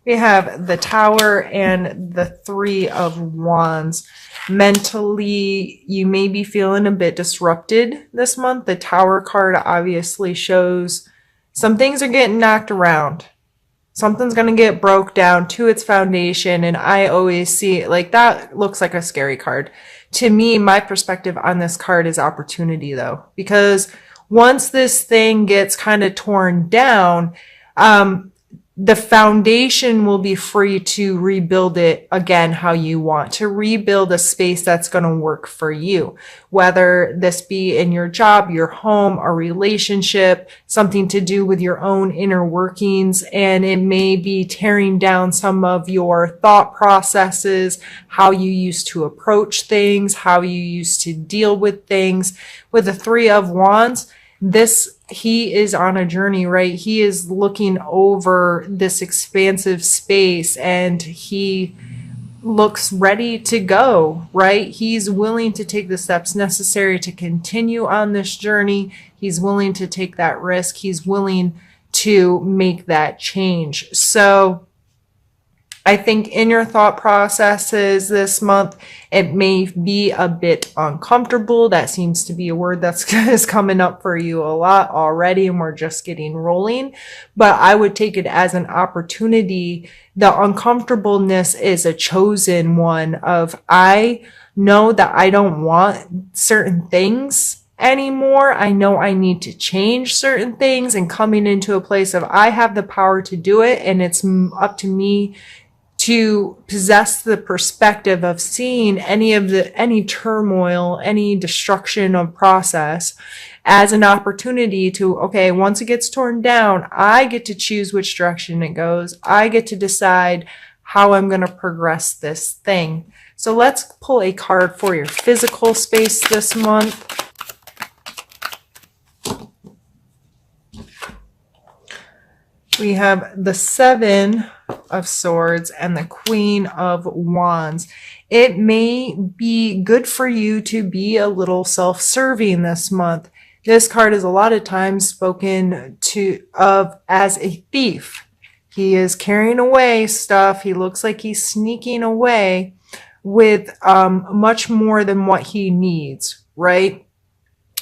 We have the Tower and the Three of Wands. Mentally, you may be feeling a bit disrupted this month. The Tower card obviously shows some things are getting knocked around. Something's going to get broke down to its foundation. And I always see it like that looks like a scary card. To me, my perspective on this card is opportunity though, because once this thing gets kind of torn down, the foundation will be free to rebuild it again how you want, to rebuild a space that's going to work for you, whether this be in your job, your home, a relationship, something to do with your own inner workings. And it may be tearing down some of your thought processes, how you used to approach things, how you used to deal with things. With the Three of Wands, he is on a journey, right? He is looking over this expansive space and he looks ready to go, right? He's willing to take the steps necessary to continue on this journey. He's willing to take that risk. He's willing to make that change. So I think in your thought processes this month, it may be a bit uncomfortable. That seems to be a word that's is coming up for you a lot already, and we're just getting rolling. But I would take it as an opportunity. The uncomfortableness is a chosen one of, I know that I don't want certain things anymore. I know I need to change certain things, and coming into a place of I have the power to do it, and it's up to me to possess the perspective of seeing any turmoil, any destruction of process as an opportunity to, okay, once it gets torn down, I get to choose which direction it goes. I get to decide how I'm going to progress this thing. So let's pull a card for your physical space this month. We have the Seven of Swords and the Queen of Wands. It may be good for you to be a little self-serving this month. This card is a lot of times spoken of as a thief. He is carrying away stuff. He looks like he's sneaking away with much more than what he needs, right?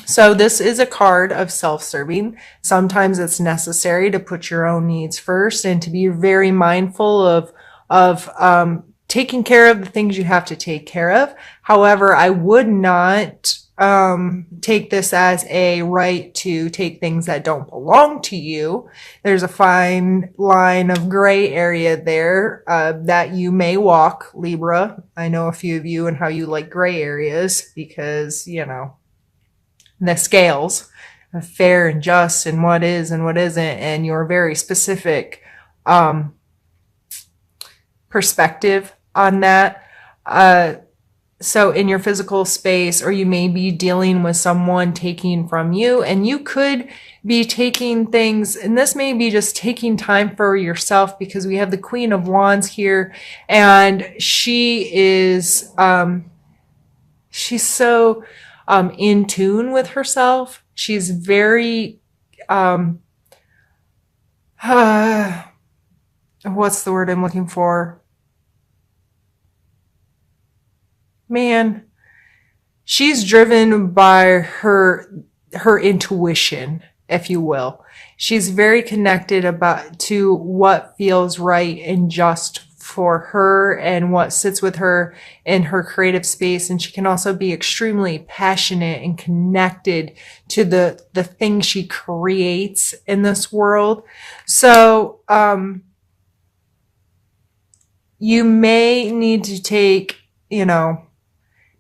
So this is a card of self-serving. Sometimes it's necessary to put your own needs first and to be very mindful of taking care of the things you have to take care of. However, I would not take this as a right to take things that don't belong to you. There's a fine line of gray area there that you may walk, Libra. I know a few of you and how you like gray areas because, you know, the scales of fair and just and what is and what isn't, and your very specific perspective on that. So in your physical space, or you may be dealing with someone taking from you, and you could be taking things, and this may be just taking time for yourself, because we have the Queen of Wands here, and she is she's so in tune with herself. She's very, what's the word I'm looking for? Man, she's driven by her intuition, if you will. She's very connected to what feels right and just for her and what sits with her in her creative space. And she can also be extremely passionate and connected to the thing she creates in this world. So you may need to take,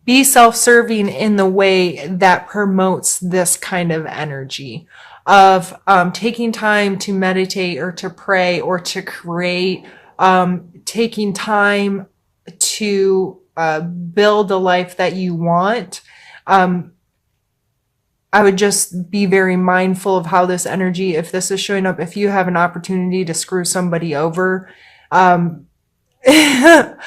be self-serving in the way that promotes this kind of energy of taking time to meditate or to pray or to create, taking time to build a life that you want. I would just be very mindful of how this energy, if this is showing up, if you have an opportunity to screw somebody over, that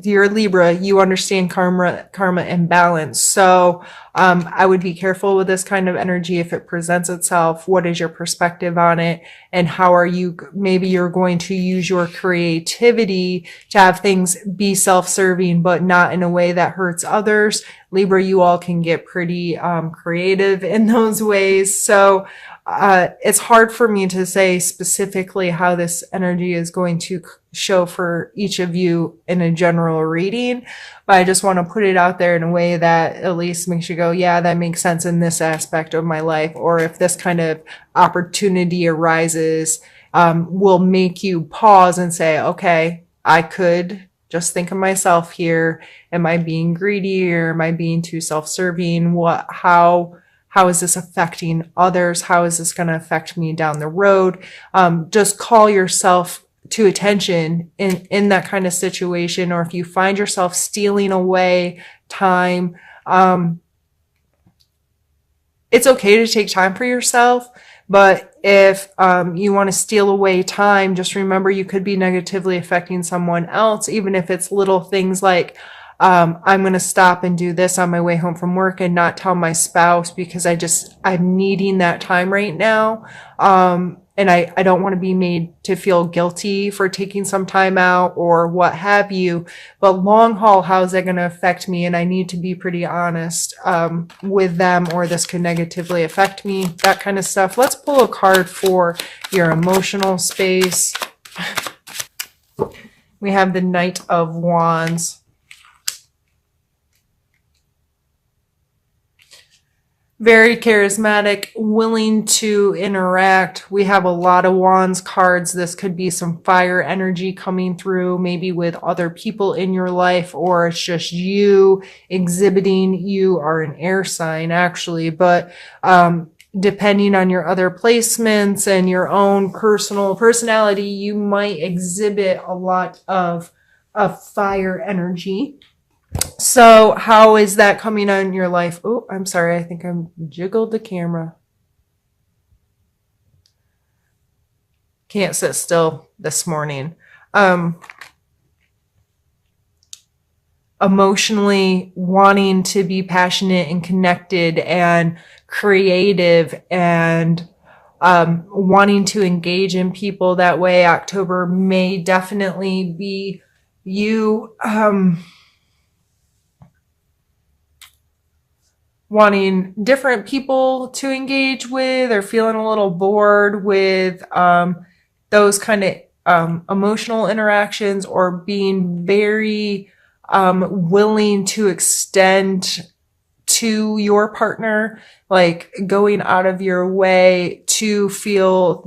you're Libra, you understand karma and balance. So I would be careful with this kind of energy if it presents itself. What is your perspective on it? And how are you, maybe you're going to use your creativity to have things be self-serving, but not in a way that hurts others. Libra, you all can get pretty creative in those ways. So it's hard for me to say specifically how this energy is going to show for each of you in a general reading, but I just want to put it out there in a way that at least makes you go, yeah, that makes sense in this aspect of my life. Or if this kind of opportunity arises, will make you pause and say, okay, I could just think of myself here. Am I being greedy or am I being too self-serving? How is this affecting others? How is this going to affect me down the road? Just call yourself to attention in that kind of situation. Or if you find yourself stealing away time, it's okay to take time for yourself. But if you want to steal away time, just remember you could be negatively affecting someone else, even if it's little things like, I'm going to stop and do this on my way home from work and not tell my spouse because I'm needing that time right now. And I don't want to be made to feel guilty for taking some time out or what have you. But long haul, how is that going to affect me? And I need to be pretty honest with them, or this could negatively affect me, that kind of stuff. Let's pull a card for your emotional space. We have the Knight of Wands. Very charismatic, willing to interact. We have a lot of Wands cards. This could be some fire energy coming through, maybe with other people in your life, or it's just you exhibiting. You are an air sign, actually, but depending on your other placements and your own personal personality, you might exhibit a lot of fire energy. So how is that coming on in your life? Oh, I'm sorry. I think I jiggled the camera. Can't sit still this morning. Emotionally wanting to be passionate and connected and creative and wanting to engage in people that way. October may definitely be you wanting different people to engage with, or feeling a little bored with those kind of emotional interactions, or being very willing to extend to your partner, like going out of your way to feel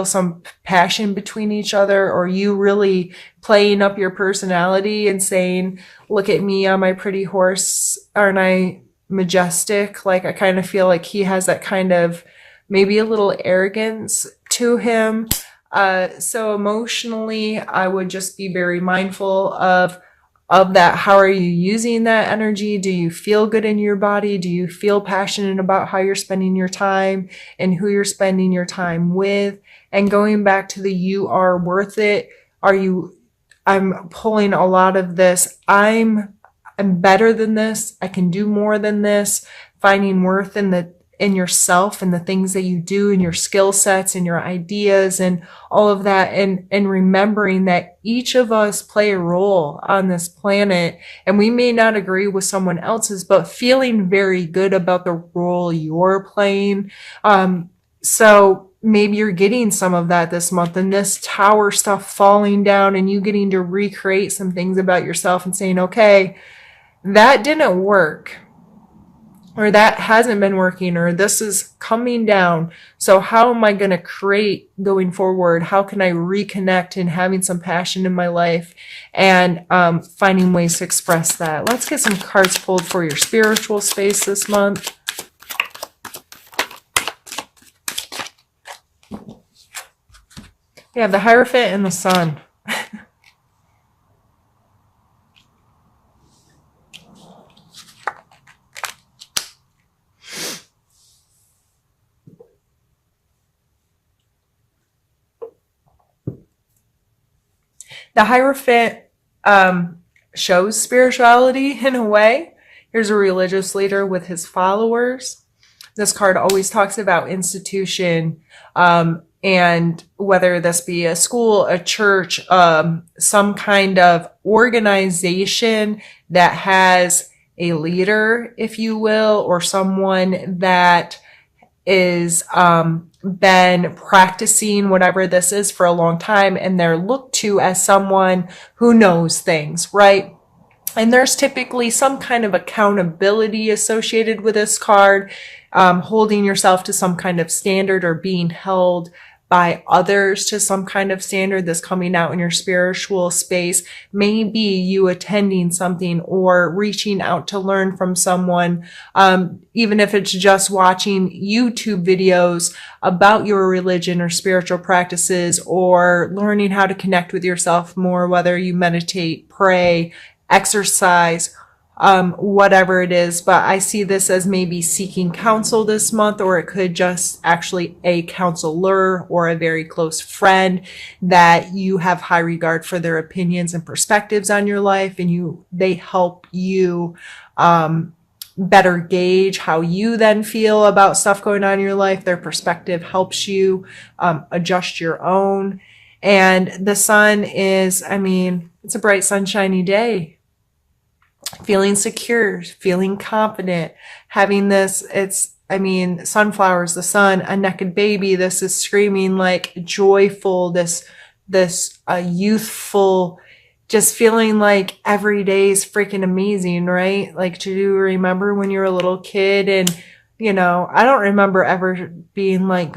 some passion between each other, or you really playing up your personality and saying, look at me on my pretty horse, aren't I majestic? Like, I kind of feel like he has that kind of maybe a little arrogance to him. So emotionally, I would just be very mindful of that. How are you using that energy? Do you feel good in your body? Do you feel passionate about how you're spending your time and who you're spending your time with? And going back to the you are worth it. I'm pulling a lot of this. I'm better than this. I can do more than this. Finding worth in yourself and the things that you do and your skill sets and your ideas and all of that. And remembering that each of us play a role on this planet, and we may not agree with someone else's, but feeling very good about the role you're playing. So maybe you're getting some of that this month, and this tower stuff falling down and you getting to recreate some things about yourself and saying, okay, that didn't work, or that hasn't been working, or this is coming down. So how am I going to create going forward? How can I reconnect and having some passion in my life and finding ways to express that? Let's get some cards pulled for your spiritual space this month. We have the Hierophant and the Sun. The Hierophant shows spirituality in a way. Here's a religious leader with his followers. This card always talks about institution, and whether this be a school, a church, some kind of organization that has a leader, if you will, or someone that is been practicing whatever this is for a long time, and they're looked to as someone who knows things, right? And there's typically some kind of accountability associated with this card, holding yourself to some kind of standard or being held by others to some kind of standard that's coming out in your spiritual space. Maybe you attending something or reaching out to learn from someone, even if it's just watching YouTube videos about your religion or spiritual practices, or learning how to connect with yourself more, whether you meditate, pray, exercise, whatever it is. But I see this as maybe seeking counsel this month, or it could just actually a counselor or a very close friend that you have high regard for their opinions and perspectives on your life, and they help you better gauge how you then feel about stuff going on in your life. Their perspective helps you adjust your own. And the sun is, it's a bright, sunshiny day. Feeling secure, feeling confident, having this, sunflowers, the sun, a naked baby. This is screaming like joyful, this youthful, just feeling like every day is freaking amazing, right? Like, do you remember when you were a little kid and, I don't remember ever being like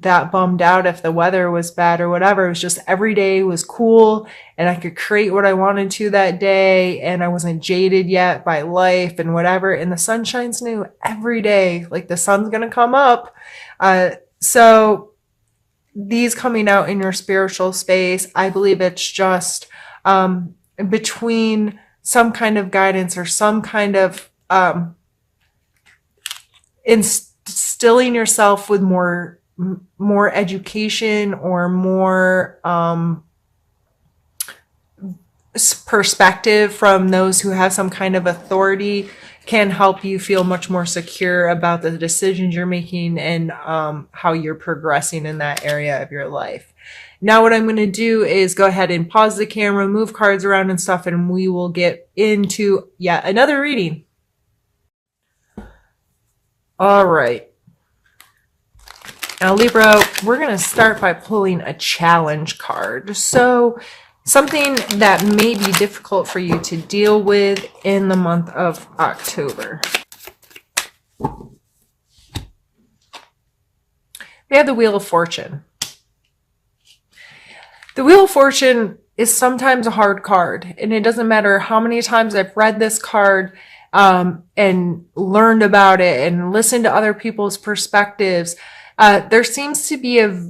that bummed out if the weather was bad or whatever. It was just every day was cool and I could create what I wanted to that day, and I wasn't jaded yet by life and whatever. And the sun shines new every day. Like, the sun's going to come up. So these coming out in your spiritual space, I believe it's just between some kind of guidance or some kind of instilling yourself with more education or more perspective from those who have some kind of authority can help you feel much more secure about the decisions you're making and how you're progressing in that area of your life. Now what I'm going to do is go ahead and pause the camera, move cards around and stuff, and we will get into yet another reading. All right. Now, Libra, we're going to start by pulling a challenge card. So something that may be difficult for you to deal with in the month of October. We have the Wheel of Fortune. The Wheel of Fortune is sometimes a hard card, and it doesn't matter how many times I've read this card and learned about it and listened to other people's perspectives. There seems to be a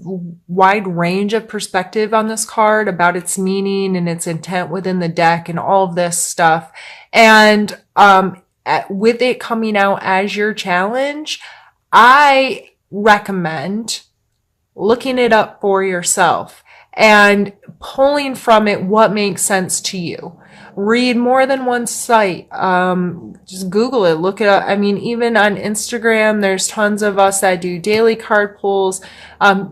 wide range of perspective on this card about its meaning and its intent within the deck and all of this stuff. And with it coming out as your challenge, I recommend looking it up for yourself and pulling from it what makes sense to you. Read more than one site. Just Google it, look it up. Even on Instagram, there's tons of us that do daily card pulls.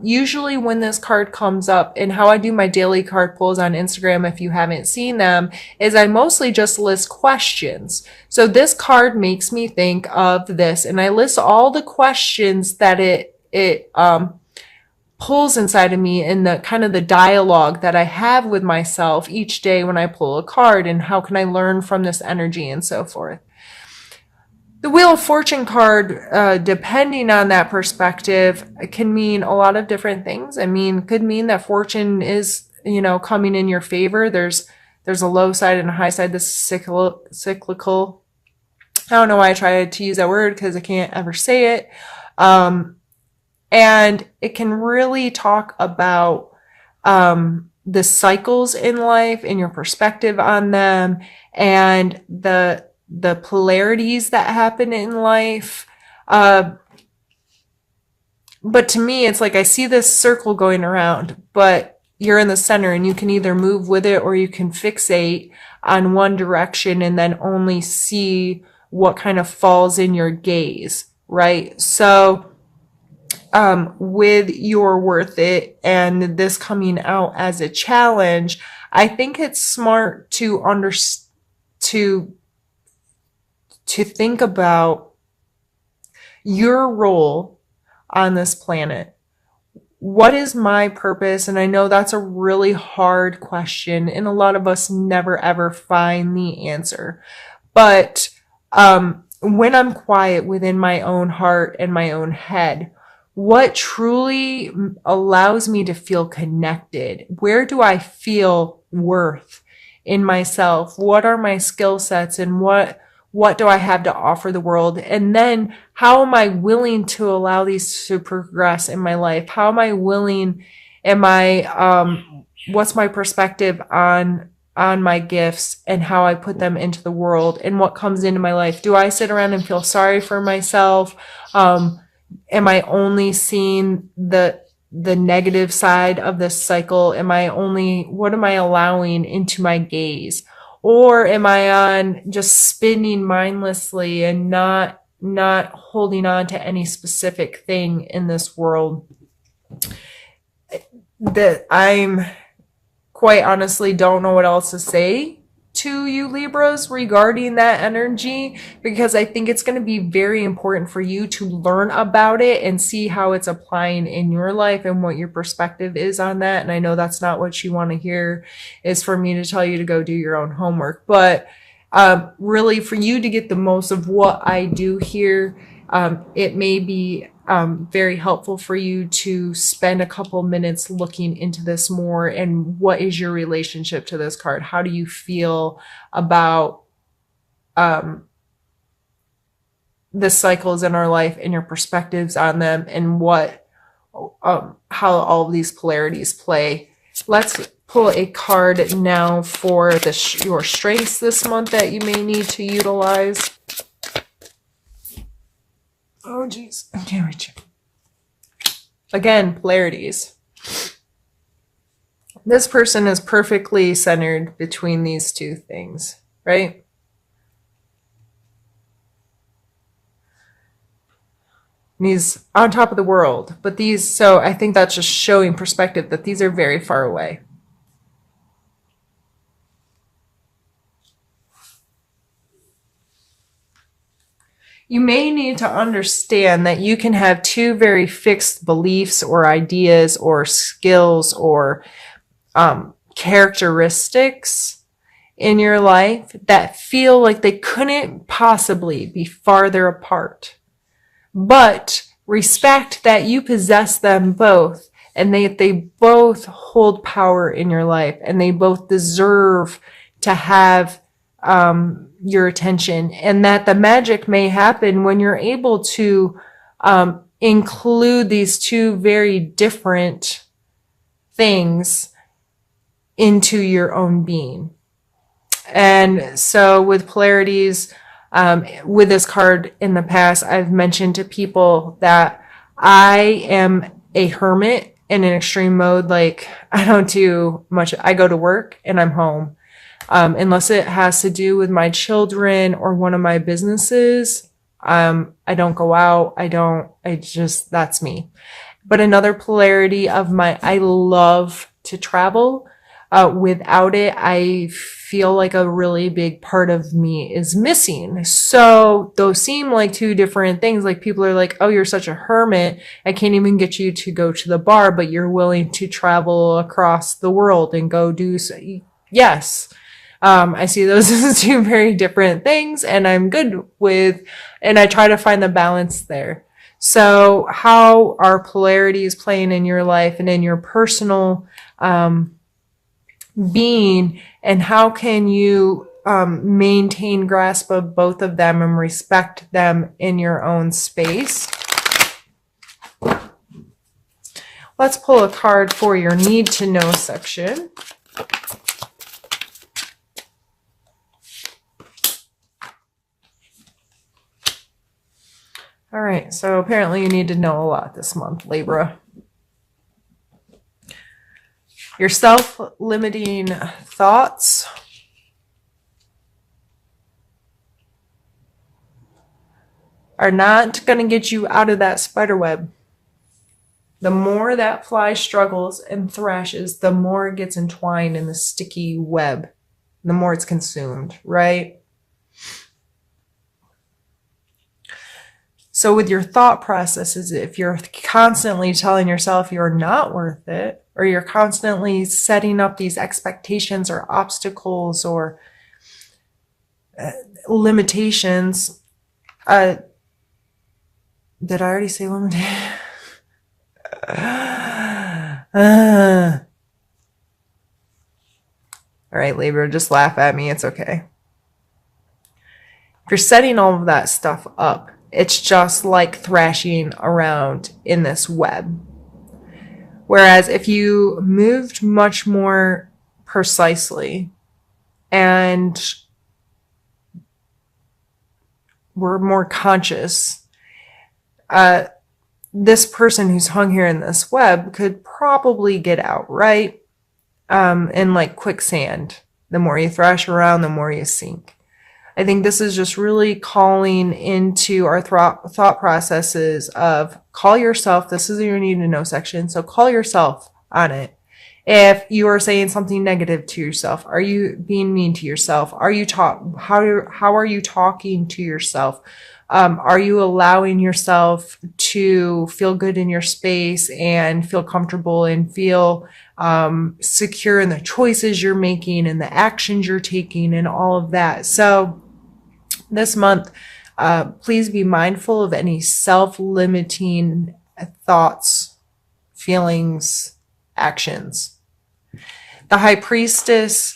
Usually when this card comes up, and how I do my daily card pulls on Instagram, if you haven't seen them, is I mostly just list questions. So this card makes me think of this, and I list all the questions that it pulls inside of me in the kind of the dialogue that I have with myself each day when I pull a card, and how can I learn from this energy and so forth. The Wheel of Fortune card, depending on that perspective, can mean a lot of different things. Could mean that fortune is, coming in your favor. There's a low side and a high side. This is cyclical. I don't know why I try to use that word because I can't ever say it. And it can really talk about the cycles in life and your perspective on them, and the polarities that happen in life. But to me, it's like I see this circle going around, but you're in the center, and you can either move with it or you can fixate on one direction and then only see what kind of falls in your gaze, right? So with your worth it and this coming out as a challenge, I think it's smart to to think about your role on this planet. What is my purpose? And I know that's a really hard question, and a lot of us never ever find the answer. But when I'm quiet within my own heart and my own head, what truly allows me to feel connected? Where do I feel worth in myself? What are my skill sets, and what do I have to offer the world? And then how am I willing to allow these to progress in my life? How am I willing, what's my perspective on my gifts and how I put them into the world and what comes into my life? Do I sit around and feel sorry for myself? Am I only seeing the negative side of this cycle? What am I allowing into my gaze? Or am I on just spinning mindlessly and not holding on to any specific thing in this world? That I'm quite honestly don't know what else to say to you Libras regarding that energy, because I think it's going to be very important for you to learn about it and see how it's applying in your life and what your perspective is on that. And I know that's not what you want to hear, is for me to tell you to go do your own homework, but really for you to get the most of what I do here, it may be very helpful for you to spend a couple minutes looking into this more. And what is your relationship to this card? How do you feel about the cycles in our life and your perspectives on them, and how all of these polarities play? Let's pull a card now for your strengths this month that you may need to utilize. Oh, geez. I can't reach it. Again, polarities. This person is perfectly centered between these two things, right? And he's on top of the world. But so I think that's just showing perspective that these are very far away. You may need to understand that you can have two very fixed beliefs or ideas or skills or characteristics in your life that feel like they couldn't possibly be farther apart. But respect that you possess them both, and they both hold power in your life, and they both deserve to have your attention, and that the magic may happen when you're able to include these two very different things into your own being. And so with polarities, with this card in the past, I've mentioned to people that I am a hermit in an extreme mode. Like, I don't do much. I go to work and I'm home. Unless it has to do with my children or one of my businesses, I don't go out. That's me. But another polarity of I love to travel. Without it, I feel like a really big part of me is missing. So those seem like two different things. Like, people are like, oh, you're such a hermit. I can't even get you to go to the bar, but you're willing to travel across the world and go do so. Yes. I see those as two very different things, and I'm good with, and I try to find the balance there. So how are polarities playing in your life and in your personal being, and how can you maintain grasp of both of them and respect them in your own space? Let's pull a card for your need to know section. All right, so apparently you need to know a lot this month, Libra. Your self-limiting thoughts are not going to get you out of that spider web. The more that fly struggles and thrashes, the more it gets entwined in the sticky web, the more it's consumed, right? So with your thought processes, if you're constantly telling yourself you're not worth it, or you're constantly setting up these expectations or obstacles or limitations, did I already say limitation? All right, Libra, just laugh at me. It's okay. If you're setting all of that stuff up, it's just like thrashing around in this web. Whereas if you moved much more precisely and were more conscious, this person who's hung here in this web could probably get out, right? In like quicksand. The more you thrash around, the more you sink. I think this is just really calling into our thought processes of call yourself. This is your need to know section. So call yourself on it. If you are saying something negative to yourself, are you being mean to yourself? Are you how are you talking to yourself? Are you allowing yourself to feel good in your space and feel comfortable and feel secure in the choices you're making and the actions you're taking and all of that? So this month, please be mindful of any self-limiting thoughts, feelings, actions. The High Priestess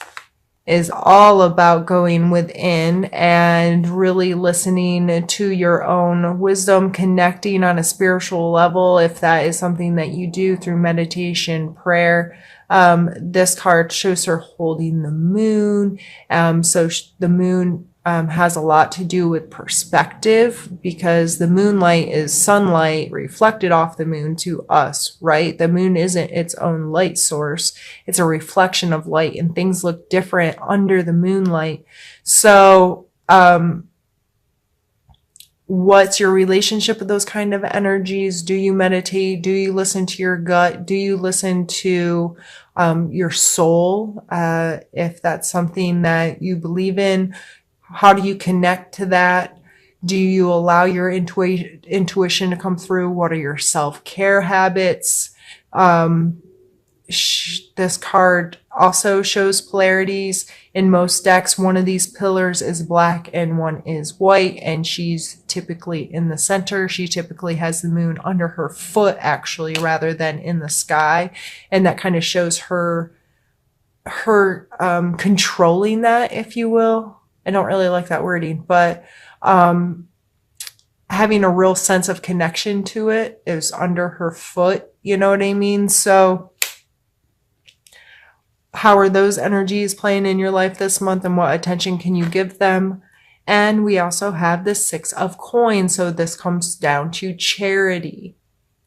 is all about going within and really listening to your own wisdom, connecting on a spiritual level, if that is something that you do through meditation, prayer. This card shows her holding the moon. So the moon has a lot to do with perspective, because the moonlight is sunlight reflected off the moon to us, right? The moon isn't its own light source. It's a reflection of light, and things look different under the moonlight. So, what's your relationship with those kind of energies? Do you meditate? Do you listen to your gut? Do you listen to your soul? If that's something that you believe in, how do you connect to that? Do you allow your intuition to come through? What are your self-care habits? This card also shows polarities. In most decks, one of these pillars is black and one is white, and she's typically in the center. She typically has the moon under her foot, actually, rather than in the sky. And that kind of shows her controlling that, if you will. I don't really like that wording, but having a real sense of connection to it is under her foot. You know what I mean? So how are those energies playing in your life this month, and what attention can you give them? And we also have the Six of Coins. So this comes down to charity.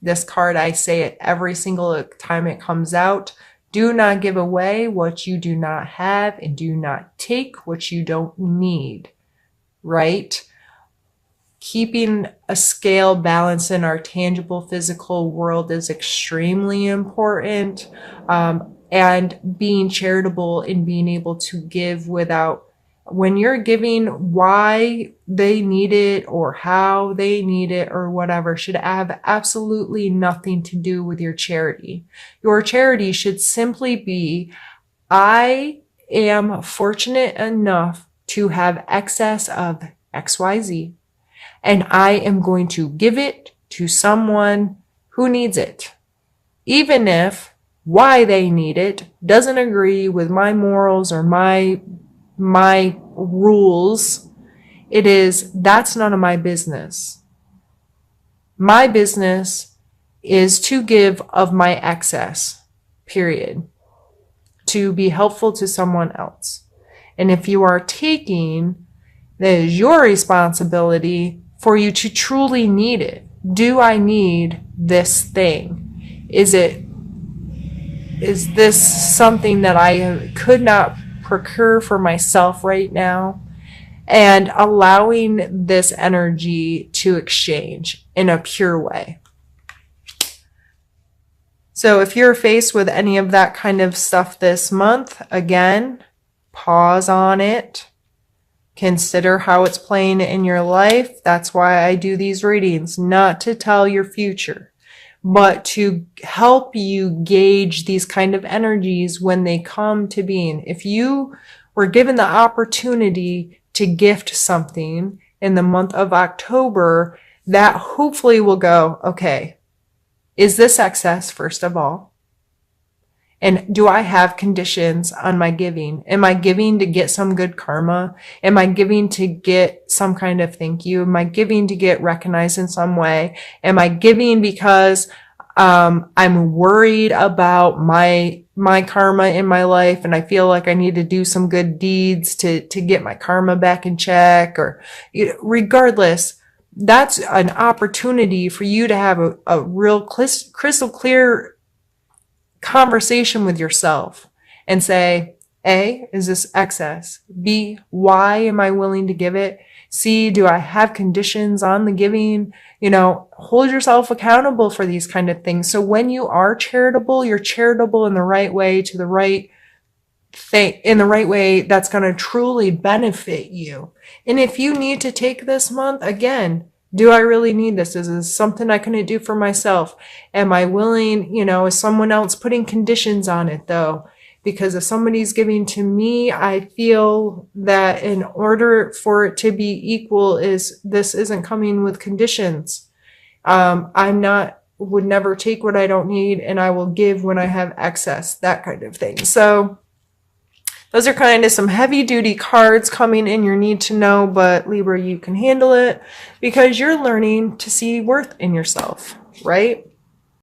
This card, I say it every single time it comes out. Do not give away what you do not have, and do not take what you don't need, right? Keeping a scale balance in our tangible physical world is extremely important. And being charitable and being able to give without, when you're giving, why they need it or how they need it or whatever should have absolutely nothing to do with your charity. Your charity should simply be, I am fortunate enough to have excess of XYZ, and I am going to give it to someone who needs it. Even if why they need it doesn't agree with my morals or my rules, that's none of my business. My business is to give of my excess, period, to be helpful to someone else. And if you are taking, that is your responsibility for you to truly need it. Do I need this thing? Is it is this something that I could not procure for myself right now? And allowing this energy to exchange in a pure way. So if you're faced with any of that kind of stuff this month, again, pause on it. Consider how it's playing in your life. That's why I do these readings, not to tell your future, but to help you gauge these kind of energies when they come to being. If you were given the opportunity to gift something in the month of October, that hopefully will go, okay, is this excess, first of all? And do I have conditions on my giving? Am I giving to get some good karma? Am I giving to get some kind of thank you? Am I giving to get recognized in some way? Am I giving because I'm worried about my karma in my life and I feel like I need to do some good deeds to get my karma back in check? Or regardless, that's an opportunity for you to have a real crystal clear conversation with yourself and say, A, is this excess? B, why am I willing to give it? C, do I have conditions on the giving? Hold yourself accountable for these kind of things. So when you are charitable, you're charitable in the right way, to the right thing, in the right way that's going to truly benefit you. And if you need to take this month, again, do I really need this? Is this something I can do for myself? Am I willing, is someone else putting conditions on it though? Because if somebody's giving to me, I feel that in order for it to be equal, this isn't coming with conditions. Would never take what I don't need, and I will give when I have excess, that kind of thing. So those are kind of some heavy duty cards coming in your need to know, but Libra, you can handle it because you're learning to see worth in yourself, right?